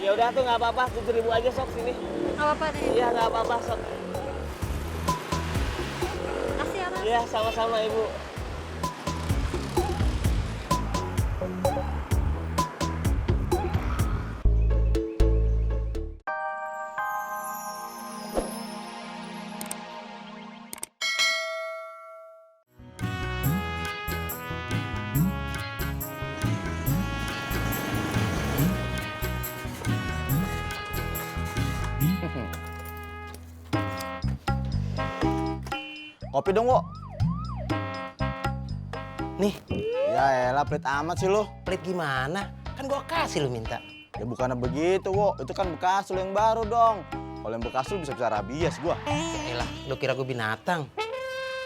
Ya udah tuh nggak apa-apa, 7.000 aja sok sini. Nggak apa-apa deh. Iya nggak apa-apa sok. Kasih ya, Mas. Iya sama-sama Ibu. Kopi dong, Wo. Nih, Ya elah, pelit amat sih lu. pelit gimana? Kan gua kasih lu minta. Ya bukannya begitu, Wo. Itu kan bekas lu yang baru dong. Kalau yang bekas lu bisa-bisa rabies gua. Ya elah, lu kira gua binatang.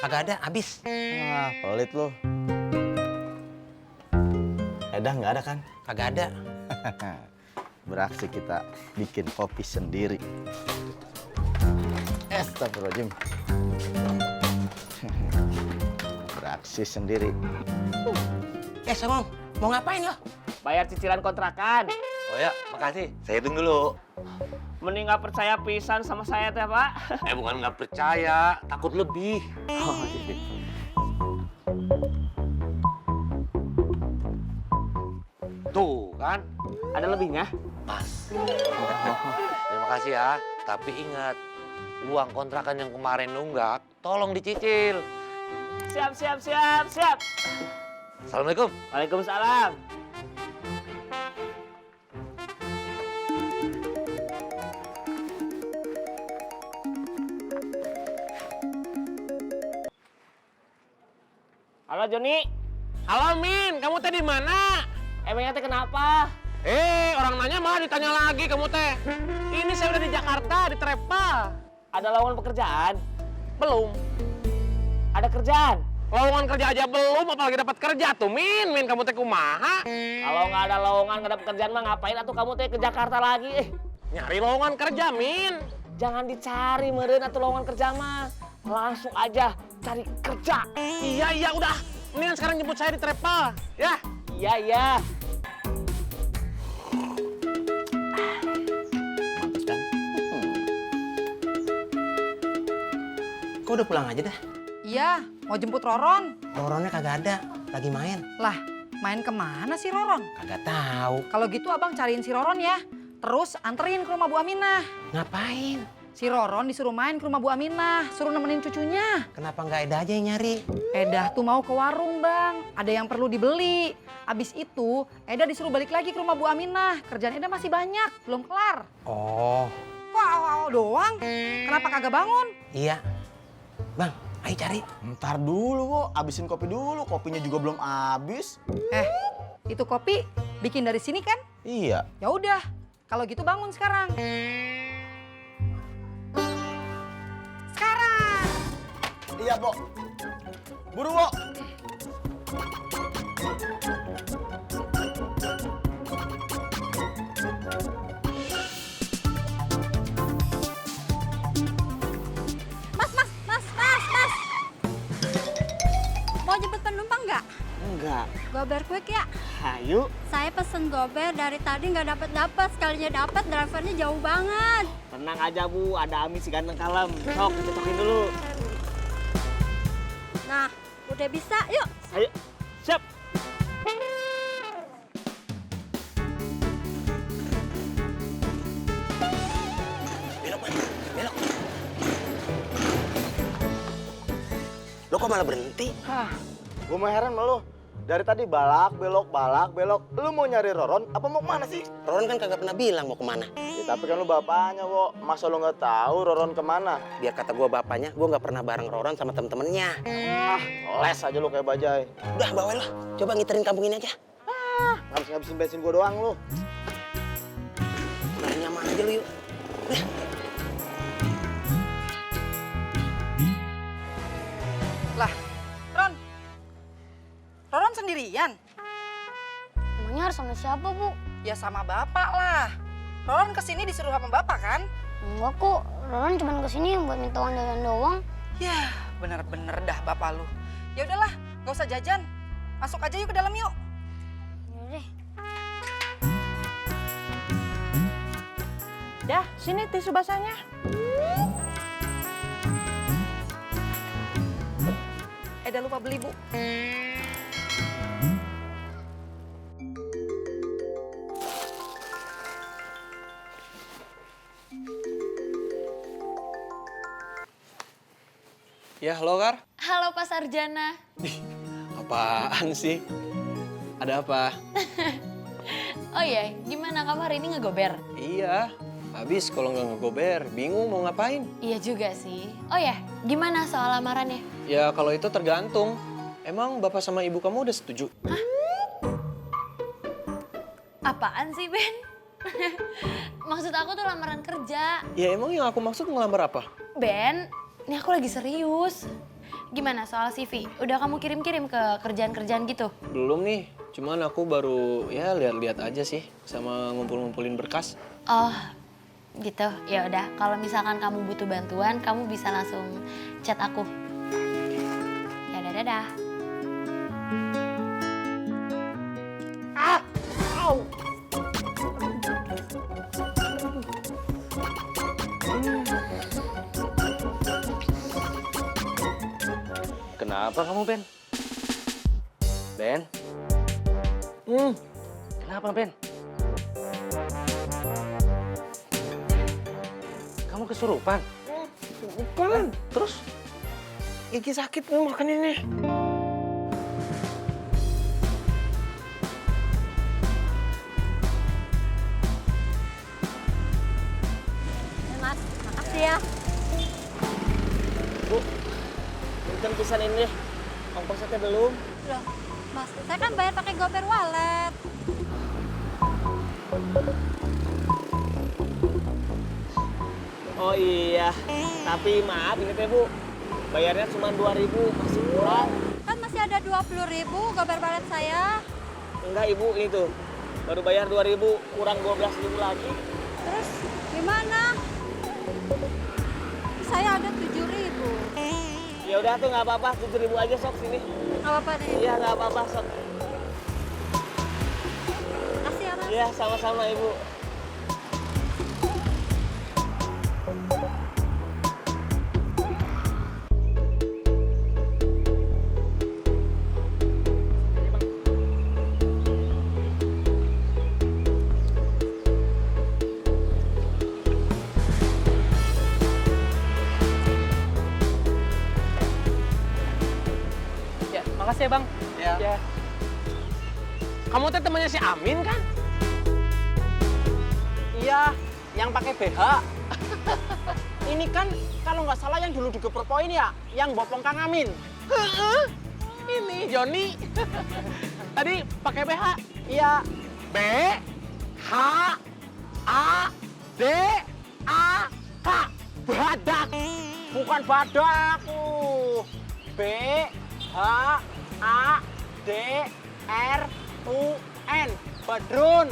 Kagak ada, habis. Ah, pelit lu. Edah nggak ada kan? Kagak ada. Beraksi kita bikin kopi sendiri. Astagfirullahaladzim. Beraksi sendiri. Somong, mau ngapain lo? Bayar cicilan kontrakan. Oh ya, makasih. Saya hitung dulu. Mending nggak percaya pisan sama saya teh Pak. Bukan nggak percaya, takut lebih. Oh, Tuh kan, ada lebihnya? pas. Terima kasih ya. Tapi ingat, uang kontrakan yang kemarin nunggak, tolong dicicil. Siap, siap, siap, siap. Assalamualaikum. Waalaikumsalam. Halo Joni. Halo Min, kamu teh di mana? Emangnya teh kenapa? Orang nanya malah ditanya lagi kamu teh. Ini saya udah di Jakarta, di Trepa. Ada lowongan pekerjaan? Belum. Ada kerjaan? Lowongan kerja aja belum, apalagi dapat kerja tuh Min. Min, kamu teh kumaha? Kalau nggak ada lowongan, nggak ada pekerjaan mah ngapain atuh kamu teh ke Jakarta lagi? Nyari lowongan kerja, Min. Jangan dicari meureun atuh lowongan kerja mah. Langsung aja cari kerja. Iya, udah. Mendingan sekarang jemput saya di Trepa, ya. Iya, iya. Kok udah pulang aja dah? Iya, mau jemput Roron. Roronnya kagak ada, lagi main. Lah, main kemana sih Roron? Kagak tahu. Kalau gitu abang cariin si Roron ya. Terus anterin ke rumah Bu Aminah. Ngapain? Si Roron disuruh main ke rumah Bu Aminah, suruh nemenin cucunya. Kenapa nggak Eda aja yang nyari? Eda tuh mau ke warung bang, ada yang perlu dibeli. Abis itu, Eda disuruh balik lagi ke rumah Bu Aminah. Kerjaan Eda masih banyak, belum kelar. Oh, Kok awal doang? Kenapa kagak bangun? iya. Bang, ayo cari. Ntar dulu, Wo. Abisin kopi dulu. Kopinya juga belum habis. Itu kopi bikin dari sini kan? Iya. Ya udah, kalau gitu bangun sekarang. Sekarang. Iya, Bo. Buru, Wo. Mas. Mau jemput penumpang nggak? Enggak. Gober quick ya. Hayu. Saya pesen gober dari tadi nggak dapet. Sekalinya dapet, drivernya jauh banget. Tenang aja Bu, ada Ami si ganteng kalem. Sok, cetokin dulu. Nah, udah bisa, yuk. Ayo, siap. Belok, Man. Belok. Lo kok malah berhenti? Gue mau heran sama lu. Dari tadi balak, belok. Lu mau nyari Roron apa mau kemana sih? Roron kan kagak pernah bilang mau kemana. Ya, tapi kan lu bapaknya, Wo. Masa lu nggak tahu Roron kemana? Biar kata gua bapaknya, gua nggak pernah bareng Roron sama temen-temennya. Les aja lu kayak bajai. Udah, bawa lo. Coba ngiterin kampung ini aja. Ngabisin bensin gua doang lu. Main nyaman aja lu yuk. Udah. Lah, Roron sendirian? Emangnya harus sama siapa, Bu? Ya sama bapak lah. Roron kesini disuruh sama bapak kan? Enggak kok, Roron cuma kesini buat minta uang jajan doang. Ya, bener-bener dah bapak lu. Ya udahlah, gak usah jajan. Masuk aja yuk ke dalam yuk. Yaudah deh. Dah, sini tisu basahnya. Eda lupa beli, Bu. Ya, halo Kar. Halo Pak Sarjana. Apaan sih? Ada apa? Oh iya, gimana kamu hari ini ngegober? Iya, habis kalau nggak ngegober, bingung mau ngapain. Iya juga sih. Oh ya, gimana soal lamarannya? Ya kalau itu tergantung. Emang bapak sama ibu kamu udah setuju? Apaan sih Ben? Maksud aku tuh lamaran kerja. Ya emang yang aku maksud ngelamar apa? Ben, ini aku lagi serius. Gimana soal CV? Udah kamu kirim-kirim ke kerjaan-kerjaan gitu? Belum nih, cuman aku baru ya lihat-lihat aja sih sama ngumpul-ngumpulin berkas. Oh, gitu. Ya udah, kalau misalkan kamu butuh bantuan, kamu bisa langsung chat aku. Ya udah, dadah. Kenapa kamu, Ben? Ben? Kenapa, Ben? Kamu kesurupan? Bukan. Terus? Gigi sakit mau makan ini. Mas, makasih ya. Bu, punten pisan ini deh. Ongkosnya belum. Loh, Mas, saya kan bayar pakai GoPay wallet. Oh iya, tapi maaf ini teh Bu. Bayarnya cuma 2.000, masih kurang. Kan masih ada 20.000 GoPay wallet saya. Enggak Ibu, ini tuh. Baru bayar 2.000, kurang 12.000 lagi. Terus gimana? Saya ada 7.000. Ya udah tuh nggak apa-apa, 7.000 aja sok sini. Nggak apa-apa deh. Iya nggak apa-apa sok. Kasih ya, Mas. Iya sama-sama Ibu. Ya, makasih ya Bang. Ya. Kamu teh temannya si Amin kan? Iya, yang pakai BH. Ini kan kalau nggak salah yang dulu digepropoin ya, yang bopong Kang Amin. Ini Joni. Tadi pakai BH. Iya, B H A D A K. Badak. bukan badak. B H A D R U N. Badrun.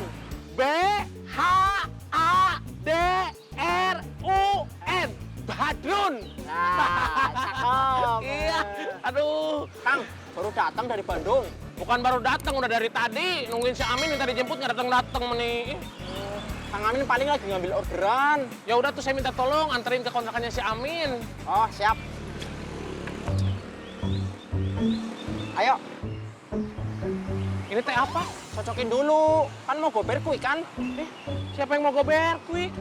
B H A D R U N. Badrun. Nah, cakep. Iya. Aduh. Kang, baru datang dari Bandung. Bukan baru datang, udah dari tadi nungguin si Amin minta dijemput nggak datang nih. Kang Amin paling lagi ngambil orderan. Ya udah tuh saya minta tolong anterin ke kontrakannya si Amin. Oh, siap. Ayo, Ini teh apa? cocokin dulu. Kan mau gober kue kan? Siapa yang mau gober kuik?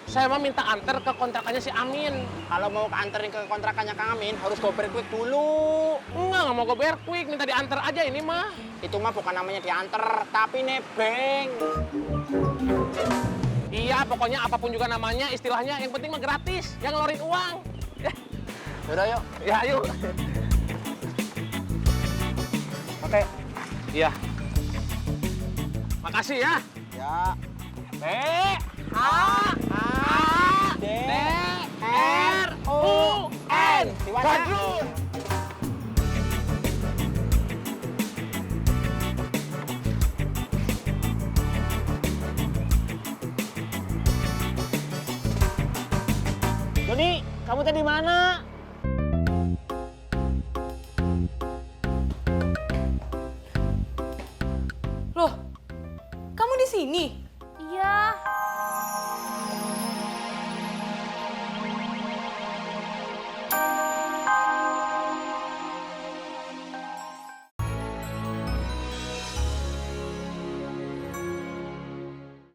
Saya mah minta anter ke kontrakannya si Amin. Kalau mau anterin ke kontrakannya Kang Amin, harus gober kue dulu. Enggak mau gober kuik, minta diantar aja ini mah. Itu mah bukan namanya dianter, tapi nebeng. Iya, pokoknya apapun juga namanya, istilahnya yang penting mah gratis, yang ngeluarin uang. Yaudah yuk. Ya, yuk. Oke. Iya. Makasih ya. Ya. B A D R U N. Badrun. Joni, kamu tadi di mana? Loh, kamu di sini? Iya,